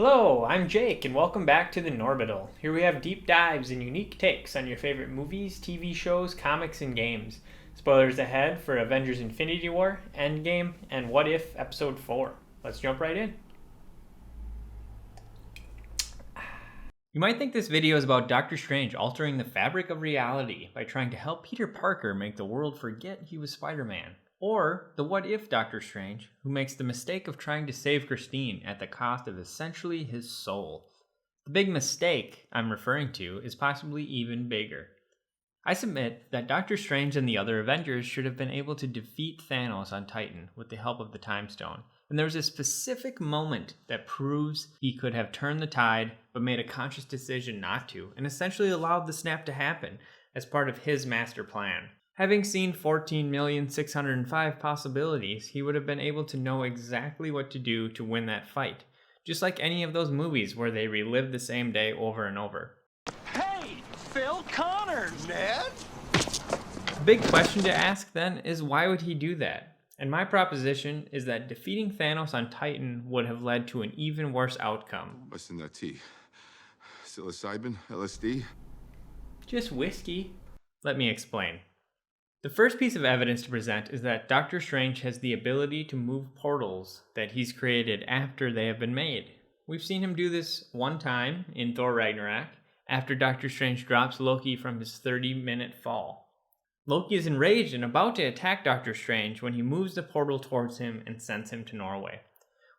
Hello, I'm Jake, and welcome back to the Norbital. Here we have deep dives and unique takes on your favorite movies, TV shows, comics, and games. Spoilers ahead for Avengers Infinity War, Endgame, and What If Episode 4. Let's jump right in. You might think this video is about Doctor Strange altering the fabric of reality by trying to help Peter Parker make the world forget he was Spider-Man. Or the What If Doctor Strange, who makes the mistake of trying to save Christine at the cost of essentially his soul. The big mistake I'm referring to is possibly even bigger. I submit that Doctor Strange and the other Avengers should have been able to defeat Thanos on Titan with the help of the Time Stone. And there's a specific moment that proves he could have turned the tide, but made a conscious decision not to, and essentially allowed the snap to happen as part of his master plan. Having seen 14,605 possibilities, he would have been able to know exactly what to do to win that fight, just like any of those movies where they relive the same day over and over. Hey, Phil Connors, man! The big question to ask then is, why would he do that? And my proposition is that defeating Thanos on Titan would have led to an even worse outcome. What's in that tea? Psilocybin? LSD? Just whiskey. Let me explain. The first piece of evidence to present is that Doctor Strange has the ability to move portals that he's created after they have been made. We've seen him do this one time in Thor Ragnarok, after Doctor Strange drops Loki from his 30-minute fall. Loki is enraged and about to attack Doctor Strange when he moves the portal towards him and sends him to Norway.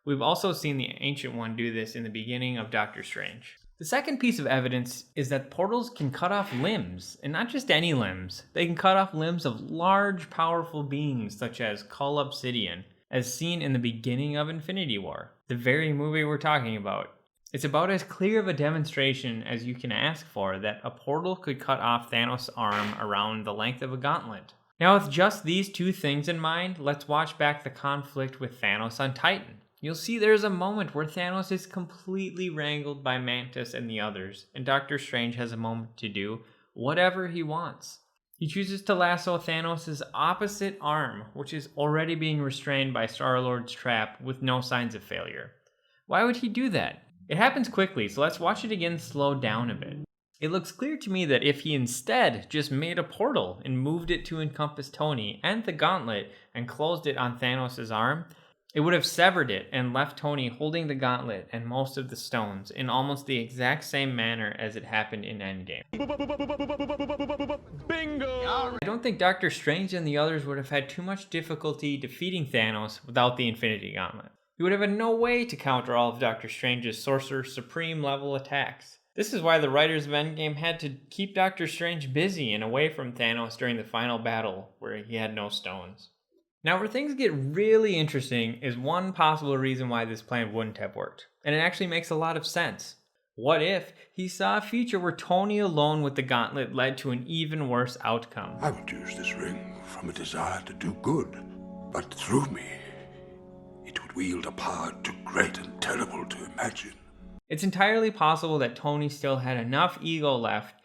We've also seen the Ancient One do this in the beginning of Doctor Strange. The second piece of evidence is that portals can cut off limbs, and not just any limbs. They can cut off limbs of large, powerful beings such as Cull Obsidian, as seen in the beginning of Infinity War, the very movie we're talking about. It's about as clear of a demonstration as you can ask for that a portal could cut off Thanos' arm around the length of a gauntlet. Now, with just these two things in mind, let's watch back the conflict with Thanos on Titan. You'll see there's a moment where Thanos is completely wrangled by Mantis and the others, and Doctor Strange has a moment to do whatever he wants. He chooses to lasso Thanos' opposite arm, which is already being restrained by Star-Lord's trap with no signs of failure. Why would he do that? It happens quickly, so let's watch it again slowed down a bit. It looks clear to me that if he instead just made a portal and moved it to encompass Tony and the gauntlet and closed it on Thanos' arm, it would have severed it and left Tony holding the gauntlet and most of the stones in almost the exact same manner as it happened in Endgame. Bingo! I don't think Doctor Strange and the others would have had too much difficulty defeating Thanos without the Infinity Gauntlet. He would have had no way to counter all of Doctor Strange's Sorcerer Supreme level attacks. This is why the writers of Endgame had to keep Doctor Strange busy and away from Thanos during the final battle where he had no stones. Now, where things get really interesting is one possible reason why this plan wouldn't have worked, and it actually makes a lot of sense. What if he saw a future where Tony alone with the gauntlet led to an even worse outcome? I would use this ring from a desire to do good, but through me, it would wield a power too great and terrible to imagine. It's entirely possible that Tony still had enough ego left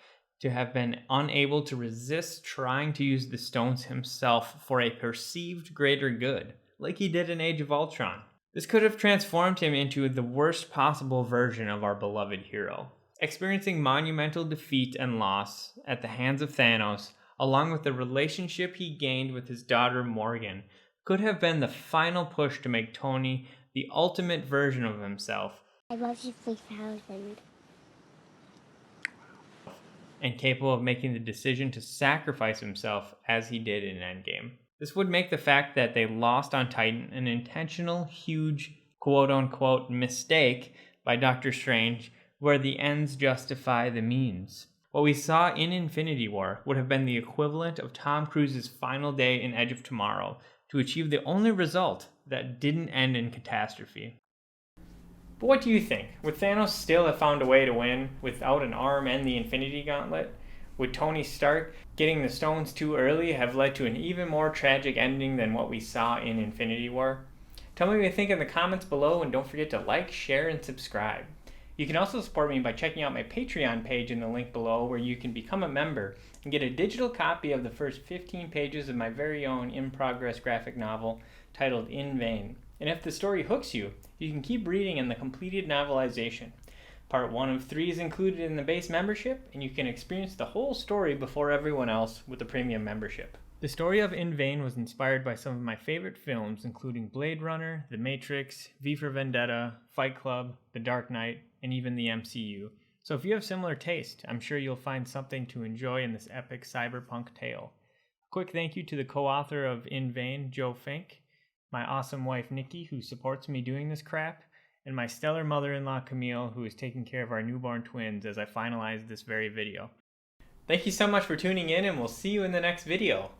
to have been unable to resist trying to use the stones himself for a perceived greater good, like he did in Age of Ultron. This could have transformed him into the worst possible version of our beloved hero. Experiencing monumental defeat and loss at the hands of Thanos, along with the relationship he gained with his daughter Morgan, could have been the final push to make Tony the ultimate version of himself. I love you 3000. And capable of making the decision to sacrifice himself as he did in Endgame. This would make the fact that they lost on Titan an intentional, huge, quote-unquote mistake by Doctor Strange, where the ends justify the means. What we saw in Infinity War would have been the equivalent of Tom Cruise's final day in Edge of Tomorrow to achieve the only result that didn't end in catastrophe. But what do you think? Would Thanos still have found a way to win without an arm and the Infinity Gauntlet? Would Tony Stark getting the stones too early have led to an even more tragic ending than what we saw in Infinity War? Tell me what you think in the comments below, and don't forget to like, share, and subscribe. You can also support me by checking out my Patreon page in the link below, where you can become a member and get a digital copy of the first 15 pages of my very own in-progress graphic novel titled In Vain. And if the story hooks you, you can keep reading in the completed novelization. Part 1 of 3 is included in the base membership, and you can experience the whole story before everyone else with the premium membership. The story of In Vain was inspired by some of my favorite films, including Blade Runner, The Matrix, V for Vendetta, Fight Club, The Dark Knight, and even the MCU. So if you have similar taste, I'm sure you'll find something to enjoy in this epic cyberpunk tale. A quick thank you to the co-author of In Vain, Joe Fink, my awesome wife Nikki, who supports me doing this crap, and my stellar mother-in-law Camille, who is taking care of our newborn twins as I finalize this very video. Thank you so much for tuning in, and we'll see you in the next video.